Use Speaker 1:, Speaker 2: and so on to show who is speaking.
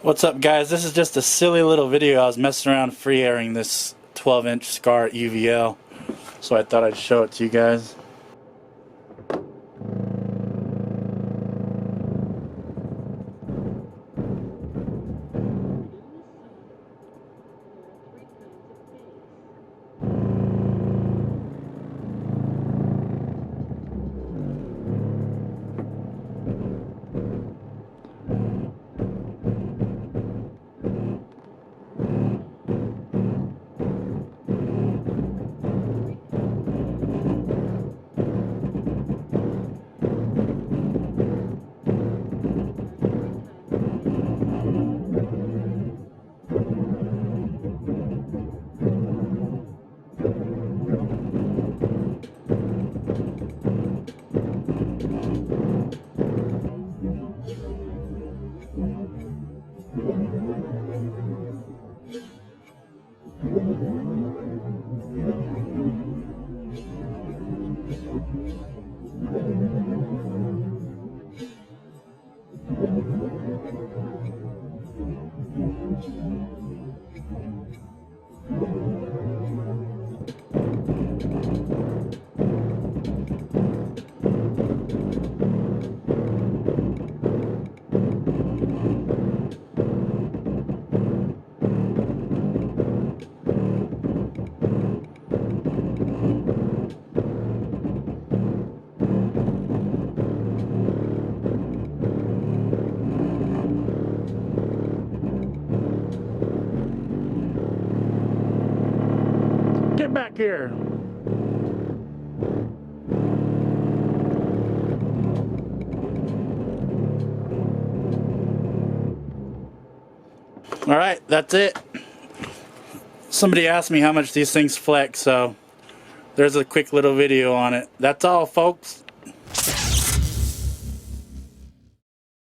Speaker 1: What's up, guys? This is just a silly little video. I was messing around free airing this 12-inch SKAR EVL, so I thought I'd show it to you guys. Get back here! Alright, that's it. Somebody asked me how much these things flex, so there's a quick little video on it. That's all, folks.